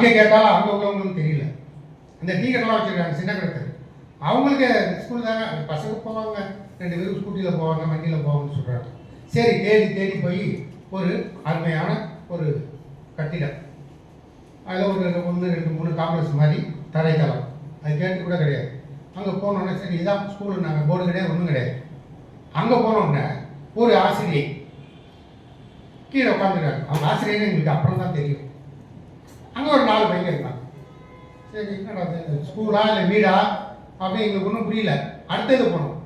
அங்கே கேட்டாலும் அங்கே உள்ளவங்களுக்கு தெரியல. அந்த டீ கடைலாம் வச்சுருக்காங்க சின்ன கடை. அவங்களுக்கு ஸ்கூல் தாங்க, பசங்க போவாங்க, 2 பேரும் ஸ்கூட்டியில் போவாங்க, வண்டியில் போவாங்கன்னு சொல்கிறாங்க. சரி, தேடி தேடி போய் ஒரு அருமையான ஒரு கட்டிடம், அதில் ஒரு 1 2 3 காம்ப்ளெக்ஸ் மாதிரி தரைத்தளம், அது கேட்டு கூட கிடையாது. அங்கே போனோடனே சரி இதான் ஸ்கூலு, நாங்கள் போர்டு கிடையாது, ஒன்றும் கிடையாது. அங்கே போனோடனே ஒரு ஆசிரியை கீழே உட்காந்துருக்காங்க. அவங்க ஆசிரியர்னு எங்களுக்கு அப்புறம் தான் தெரியும். அங்கே ஒரு 4 பையன் இருந்தாங்க. சரி, என்னடா ஸ்கூலா இல்லை வீடா அப்படின்னு எங்களுக்கு ஒன்றும் புரியல. அடுத்தது போனோம்.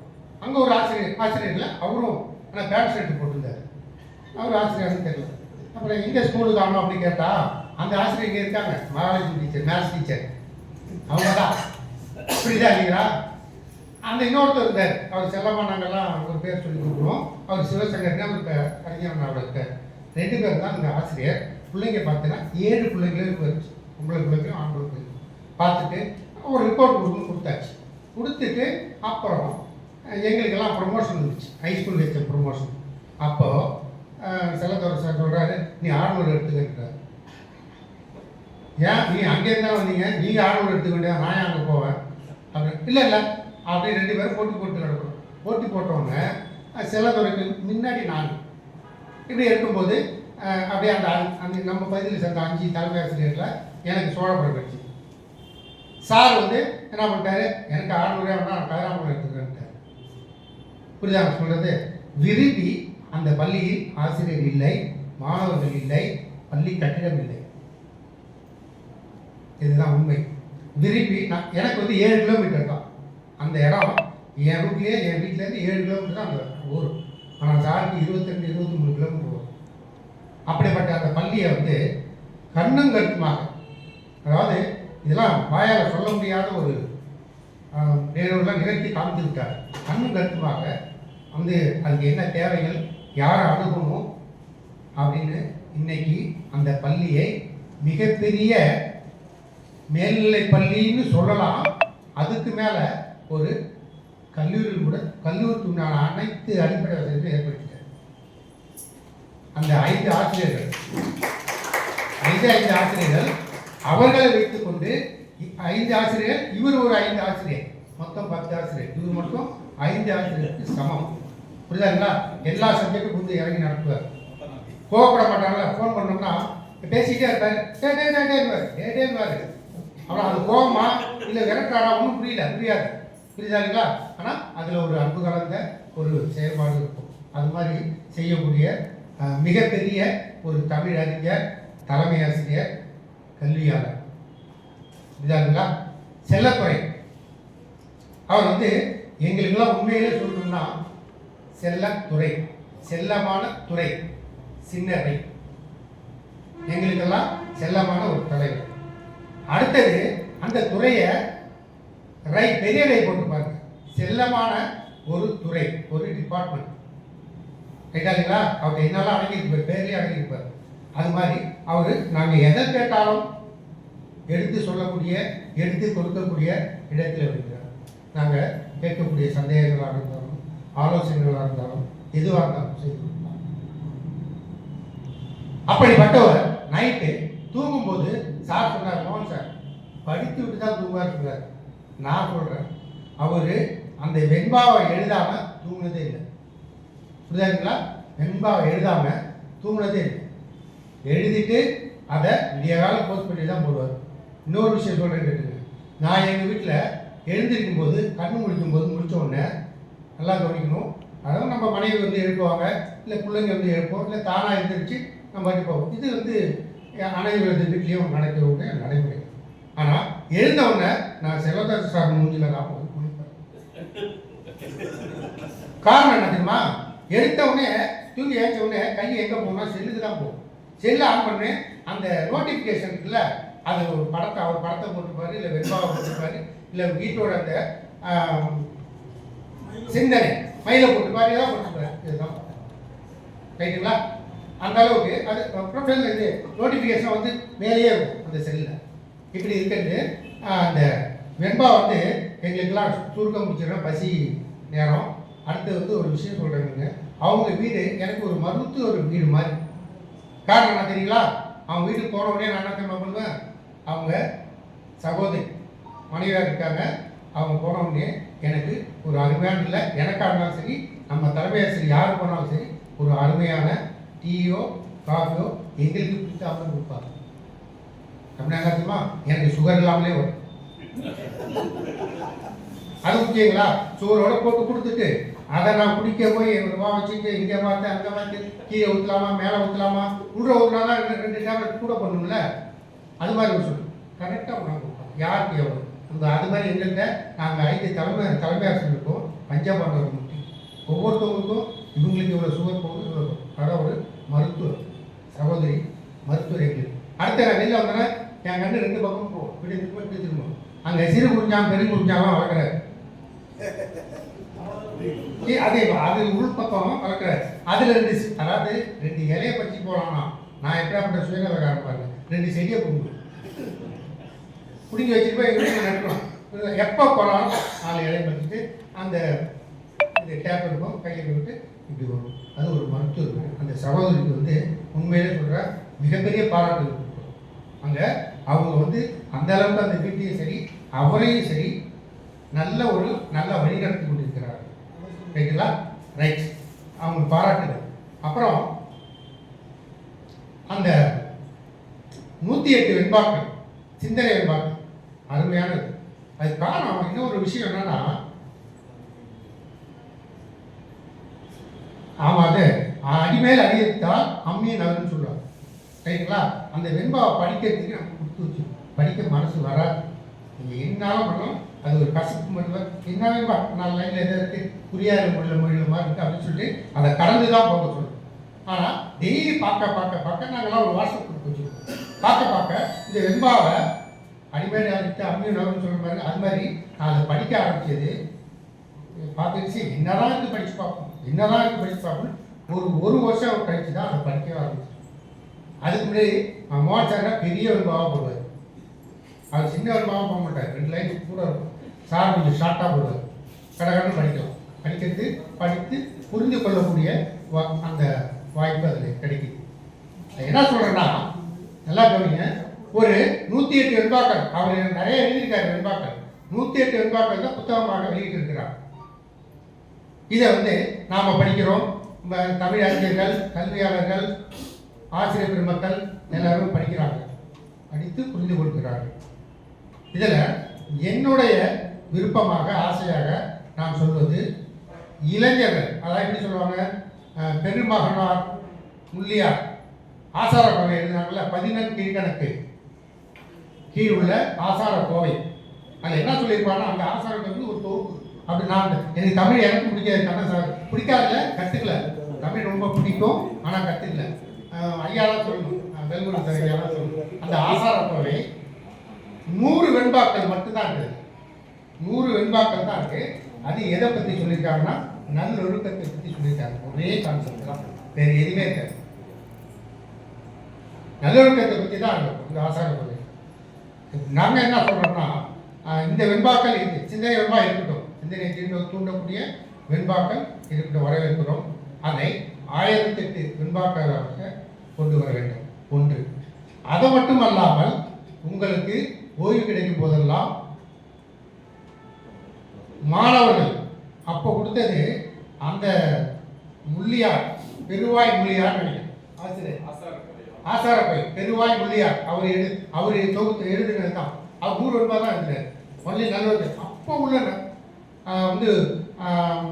அங்கே ஒரு ஆசிரியர் இல்லை, அவரும் ஆனால் பேண்ட் ஷர்ட் போட்டிருந்தார். அவர் ஆசிரியர்னு தெரியல. அப்புறம் எங்கே ஸ்கூலுக்கு ஆகணும் அப்படின்னு கேட்டால் அந்த ஆசிரியர் இங்கே இருக்காங்க, பயாலஜி டீச்சர், மேத்ஸ் டீச்சர், அவங்க தான். புரியுதா இல்லைங்களா? அந்த இன்னொருத்தர் இருந்தார், அவர் செல்லமா, நாங்கள்லாம் ஒரு பேர் சொல்லி கொடுக்குறோம். அவர் சிவசங்கர்னு, அவருக்கு அறிஞர் அவருக்கு 2 பேர் தான் அந்த ஆசிரியர். பிள்ளைங்க பார்த்தீங்கன்னா 7 பிள்ளைங்களும் போயிடுச்சு, பொம்பளை பிள்ளைங்களும் ஆம்பளை பிள்ளைங்களும். பார்த்துட்டு ஒரு ரிப்போர்ட் கொடுத்தாச்சு. கொடுத்துட்டு அப்புறம் எங்களுக்கெல்லாம் ப்ரொமோஷன் இருந்துச்சு, ஹைஸ்கூல் வச்ச ப்ரொமோஷன். அப்போது செல்லத்தோட சார் சொல்கிறாரு, நீ 600 எடுத்துக்கிட்டார். ஏன் நீ அங்கே இருந்தால் வந்தீங்க, நீங்கள் 600 எடுத்துக்க வேண்டியது, நான் அங்கே போவேன் அப்படின்னு. இல்லை இல்லை அப்படி 2 பேரும் போட்டு நடக்கிறோம். போட்டி போட்டோன்னே செல்லத்துறைக்கு முன்னாடி நான் இப்படி இருக்கும்போது அப்படியே அந்த நம்ம பகுதியில் சேர்ந்த 5 தலைமை ஆசிரியரில் எனக்கு சோழபுரம் கிடச்சி. சார் என்ன பண்ணிட்டாரு, எனக்கு 600 வேணா, 1100 எடுத்துக்கிட்டார். புரியுதா சொல்கிறது? விரும்பி அந்த பள்ளியில் ஆசிரியர் இல்லை, மாணவர்கள் இல்லை, பள்ளி கட்டிடம் இல்லை. இதுதான் உண்மை. விரும்பி எனக்கு 7 கிலோமீட்டர் தான் அந்த இடம். என் ரூட்லேயே என் வீட்டிலேருந்து 7 கிலோமீட்டர் தான் அந்த ஊர். ஆனால் சாருக்கு 22 23 கிலோமீட்டர் வரும். அப்படிப்பட்ட அந்த பள்ளியை கண்ணும் கருத்துமாக, அதாவது இதெல்லாம் வாயால் சொல்ல முடியாத ஒரு நேரெல்லாம் நிகழ்த்தி காமித்து விட்டார். கண்ணும் கருத்துமாக அதுக்கு என்ன தேவைகள், யாரை அணுகணும் அப்படின்னு இன்னைக்கு அந்த பள்ளியை மிகப்பெரிய மேல்நிலை பள்ளின்னு சொல்லலாம். அதுக்கு மேலே ஒரு கல்லூரியில் கூட கல்லூரிக்கு உண்டான அனைத்து அடிப்படை வசதிகளும் ஏற்படுத்திட்டார். அந்த 5 ஆசிரியர்கள் அவர்களை வைத்துக்கொண்டு 5 ஆசிரியர், இவர் ஒரு 5 ஆசிரியர், மொத்தம் 10 ஆசிரியர். இவர் மட்டும் 5 ஆசிரியருக்கு சமம். புரியுதாங்களா? எல்லா சப்ஜெக்டும் இறங்கி நடத்துவார். கோவப்பட மாட்டாங்களா? ஃபோன் பண்ணோம்னா பேசிக்கிட்டே இருப்பார், டேட்டேன்வார். ஆனால் அது கோபமா இல்லை விரட்டாரா ஒன்றும் புரியாது. புரியுதாங்களா? ஆனால் அதில் ஒரு அன்பு கலந்த ஒரு செயல்பாடு இருக்கும். அது மாதிரி செய்யக்கூடிய மிகப்பெரிய ஒரு தமிழ் அறிஞர், தலைமை ஆசிரியர், கல்வியாளர். புரியுதாங்களா? செல்லத்துறை அவர் எங்களுக்கெல்லாம் உண்மையிலே சொல்லணும்னா செல்லத்துறை, செல்லமான துறை, சின்னரை, எங்களுக்கெல்லாம் செல்லமான ஒரு தலைவர். அடுத்தது அந்த துறையை பெரிய ரை போட்டு பாருங்க, செல்லமான ஒரு துறை, ஒரு டிபார்ட்மெண்ட். கேட்டாங்களா? அவர் என்னாலும் அடங்கியிருப்பார், பேர்லேயே அடங்கியிருப்பார். அது மாதிரி அவர் நாங்கள் எதை கேட்டாலும் எடுத்து சொல்லக்கூடிய, எடுத்து கொடுக்கக்கூடிய இடத்தில் இருக்கிறார். நாங்கள் கேட்கக்கூடிய சந்தேகங்களாக இருந்தாலும், ஆலோசனைகளாக இருந்தாலும், எதுவாக இருந்தாலும் செய்து கொடுக்கலாம். அப்படிப்பட்டவர் நைட்டு தூங்கும்போது சார் சொன்னார், மோகன் சார் படித்து விட்டு தான் தூங்குவார் சொல்றார். நான் சொல்கிறேன், அவர் அந்த வெண்பாவை எழுதாமல் தூங்கினதே இல்லை. புரியுதுங்களா? வெண்பாவை எழுதாமல் தூங்கினதே இல்லை. எழுதிட்டு அதை விடிய காலம் போஸ்ட் பண்ணி தான் போடுவார். இன்னொரு விஷயம் சொல்கிறேன் கேட்டுங்க. நான் எங்கள் வீட்டில் எழுந்திருக்கும் போது, கண்ணு முடிக்கும்போது, முடித்த உடனே நல்லா கவனிக்கணும். அதாவது நம்ம மனைவி எழுப்புவாங்க, இல்லை பிள்ளைங்க எழுப்போம், இல்லை தானாக எழுந்திரிச்சு நம்ம படிப்போம். இது அனைவரது வீட்லேயும் நடக்கிறவங்க நடைமுறை. ஆனால் எழுந்தவுடனே நான் செல்வதாஸ் சார் மூஞ்சில தான் முடிப்பேன். காரணம் என்ன தெரியுமா? எடுத்தவுடனே தூங்கி ஏற்ற உடனே கை எங்கே போனால் செல்லுக்கு தான் போகும். செல்லு ஆன் பண்ணு, அந்த நோட்டிஃபிகேஷன் இருக்குல்ல, அது ஒரு படத்தை, அவர் படத்தை போட்டுப்பாரு, இல்லை வெண்பாவை போட்டுப்பாரு, இல்லை வீட்டோட அந்த சிந்தனை மயில போட்டுப்பாரு, ஏதாவது போட்டுப்பாரு. இதுதான் ரைட்டுங்களா? அந்த அளவுக்கு அது ப்ரொஃபைல் நோட்டிஃபிகேஷன் மேலேயே இருக்கும் அந்த செல்லில். இப்படி இருக்கிறது. அந்த வெண்பா எங்களுக்கெல்லாம் சுருக்கம் முடிச்சிடணும், பசி நேரம். அடுத்து ஒரு விஷயம் சொல்கிறாங்க, அவங்க வீடு எனக்கு ஒரு மருத்துவ வீடு மாதிரி. காரணம் என்ன தெரியுங்களா? அவங்க வீட்டுக்கு போன உடனே நான் என்ன பண்ணுவேன், அவங்க சகோதரி மனைவியாக இருக்காங்க. அவங்க போன உடனே எனக்கு ஒரு அருமையான இல்லை, எனக்காக இருந்தாலும் சரி, நம்ம தலைமை ஆசிரியர் யார் போனாலும் சரி, ஒரு அருமையான டீயோ காஃபியோ எங்களுக்கு பிடிச்ச அவங்க கொடுப்பாங்க. அப்படின்னா தெரியுமா, எனக்கு சுகர் இல்லாமலே வரும். அது முக்கியங்களா? சோறோட போட்டு கொடுத்துட்டு அதை நான் குடிக்க போய் ரூபா வச்சுட்டு இங்கே பார்த்து அங்கே பார்த்து கீழே ஊற்றலாமா மேலே ஊற்றலாமா உள்ள ஊற்றினா ரெண்டு டேப்லெட் கூட பண்ணும்ல, அது மாதிரி ஒரு சொல்லு கரெக்டாக உணவு கொடுப்போம். யாருக்கு எவ்வளோ இந்த அது மாதிரி எங்கள்கிட்ட நாங்கள் 5 தலைமை ஆசிரியர் இருக்கோம். பஞ்சபாண்டவர் முட்டி ஒவ்வொருத்தவங்களுக்கும் இவங்களுக்கு இவ்வளோ சுகர் போகுது, இவ்வளோ அதான் ஒரு மருத்துவர் சகோதரி மருத்துவர் எங்களுக்கு. அடுத்த நான் வெளியில் வந்தேன்னா என் கண்டு 2 பக்கமும் போகும், இப்படி திரும்பவும் அங்கே சிறு குறிஞ்சாம் பெரும் குறிஞ்சாவும் வளர்க்குறாரு. அதே அது உள் பக்கம் வளர்க்குறாரு. அதில் 2 அதாவது 2 இலையை பற்றி போகலாம்னா நான் எப்படியாப்பட்ட சுயநலக்காரன் பாருங்க, 2 செடியை பிடிங்கி வச்சுட்டு போய் எங்கள் வீட்டில் நட்டுறோம். எப்போ போனாலும் 4 இலையை பற்றிட்டு அந்த டேப் இருக்கும் கையில் விட்டு இப்படி வரும். அது ஒரு மருத்துவர். அந்த சகோதரிக்கு வந்து உண்மையிலே சொல்கிற மிகப்பெரிய பாராட்டு கொடுக்குறோம். அங்கே அவங்க அந்த அளவுக்கு அந்த வீட்டையும் சரி அவரையும் சரி நல்ல வழிநடத்தி கொண்டிருக்கிறார்கள். ரைட்டுங்களா? ரைட், அவங்க பாராட்டுகள். அப்புறம் அந்த 108 வெண்பாக்கள் சிந்தனை வெண்பாக்கள் அருமையானது. அது காரணம் இன்னொரு விஷயம் என்னன்னா, அது அடிமேல் அடியத்தால் அம்மியை நகர்ன்னு சொல்லுவாங்க. ரைட்டுங்களா? அந்த வெண்பாவை படிக்கிறதுக்கு நம்ம கொடுத்து வச்சு படிக்க மனசு வராது. நீங்கள் என்னாலும் பண்ணணும், அது ஒரு கசப்பு மட்டும் என்ன வெண்பா 4 லைனில் எதாவது இருக்குது புரியாத மொழியில் மாதிரி இருக்குது அப்படின்னு சொல்லி அதை கடந்து தான் போக சொல்லணும். ஆனால் டெய்லி பார்க்க நாங்களாம் ஒரு வாட்ஸ்அப் கொடுத்து வச்சுருக்கோம். பார்க்க இந்த வெண்பாவை அடிமேல் அடித்து அம்மியை நகர்ன்னு சொல்கிற மாதிரி அது மாதிரி நான் அதை படிக்க ஆரம்பிச்சது பார்த்துச்சு. என்னதான் இருக்குது படித்து பார்ப்போம் ஒரு வருஷம் கழிச்சு தான் அதை படிக்க ஆரம்பிச்சு. அதுக்கு முன்னாடி மோகன் சார்னா பெரிய வெண்பாவாக போடுவார், அவர் சின்ன வெண்பாவாக போக மாட்டார். 2 லைன் கூட இருக்கும். சார் கொஞ்சம் ஷார்ட்டாக போடுவார், கடகடன்னு படிக்கலாம். படித்து புரிந்து கொள்ளக்கூடிய அந்த வாய்ப்பு அதில் கிடைக்குது. என்ன சொல்கிறேன்னா, நல்லா கவனிங்க. ஒரு 108 வெண்பாக்கள் அவர் நிறைய எழுதியிருக்காரு. வெண்பாக்கள் 108 வெண்பாக்கள் தான் புத்தகமாக வெளியிட்டு இருக்கிறார். இதை நாம் படிக்கிறோம். தமிழ் அறிஞர்கள், கல்வியாளர்கள், ஆசிரியர் பெருமக்கள் எல்லாரும் படிக்கிறாங்க, படித்து புரிந்து கொள்கிறார்கள். இதில் என்னுடைய விருப்பமாக ஆசையாக நான் சொல்வது, இளைஞர்கள் அதாவது எப்படி சொல்லுவாங்க, பெருமகனார் முள்ளியார் ஆசார கோவை எழுதினாங்கல்ல, 14 கீழ்கணக்கு கீழ் உள்ள ஆசார கோவை. அதில் என்ன சொல்லியிருப்பாங்கன்னா, அந்த ஆசாரத்துக்கு ஒரு தொகுப்பு. அப்படி நான் எனக்கு தமிழ் எனக்கு பிடிக்காதுல கற்றுக்கல. தமிழ் ரொம்ப பிடிக்கும், ஆனால் கற்றுக்கல. ஐயாலாம் சொல்லணும், வெல்குணம் சார் ஐயாலாம் சொல்லணும். அந்த ஆசார கோவை 100 வெண்பாக்கள் மட்டும்தான் இருக்குது. 100 வெண்பாக்கள் தான் இருக்குது. அது எதை பற்றி சொல்லியிருக்காங்கன்னா, நல்லொழுக்கத்தை பற்றி சொல்லியிருக்காங்க. ஒரே கான்செப்ட் தான், வேறு எதுவுமே இருக்காது. நல்லொழுக்கத்தை பற்றி தான் இருக்கும் இந்த ஆசார கோவை. நாங்கள் என்ன சொல்கிறோம்னா, இந்த வெண்பாக்கள் சிந்தனை வெண்பா இருக்கட்டும், சிந்தனை தூண்டக்கூடிய வெண்பாக்கள் இருக்கட்டும், வரவேற்கிறோம். அதை 1008 வெண்பாக்களாக கொண்டு வர வேண்டும். 1 அதை மட்டும் அல்லாமல் உங்களுக்கு ஓய்வு கிடைக்கும் போதெல்லாம் மாணவர்கள் அப்போ கொடுத்தது அந்த முள்ளியார், பெருவாய் முள்ளியார் நினைக்கிறேன், ஆசிரியர் ஆசாரப்பை பெருவாய் முள்ளியார் அவர் தொகுத்து எழுதுனது தான். அவர் 100 வெண்பா தான் எழுதினார். ஒன்லி நல்லது. அப்போ உள்ள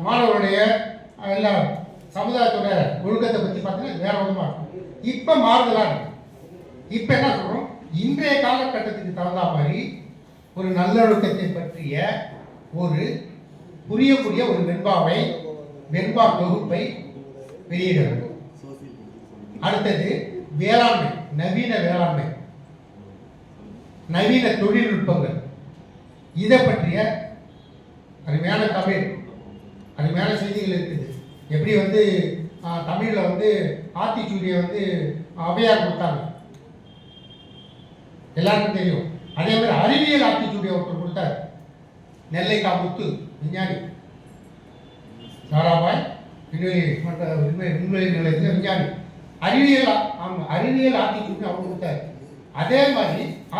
மாணவருடைய எல்லா சமுதாயத்தோட ஒழுக்கத்தை பற்றி பார்த்தீங்கன்னா வேற விதமாக இருக்கும். இப்போ மாறுதலாக இருக்கு. இப்போ என்ன சொல்கிறோம், இன்றைய காலகட்டத்துக்கு தகுந்த மாதிரி ஒரு நல்லொழுக்கத்தை பற்றிய ஒரு புரியக்கூடிய ஒரு வெண்பா தொகுப்பை வெளியிட வேண்டும். அடுத்தது வேளாண்மை, நவீன வேளாண்மை, நவீன தொழில்நுட்பங்கள், இதை பற்றிய அருமையான தமிழ், அருமையான செய்திகள் இருக்குது. எப்படி தமிழில் ஆத்திச்சூடியை அவையார் கொடுத்தாங்க, எல்லாருக்கும் தெரியும். அதே மாதிரி அறிவியல் ஆத்திச்சூடியை ஒருத்தர் கொடுத்தார், நெல்லை முத்து விஞ்ஞானி, சாராபாய் விண்வெளி நிலையத்தில் விஞ்ஞானி. அறிவியல் ஆத்திச்சூடி அவர் கொடுத்தார். அதே மாதிரி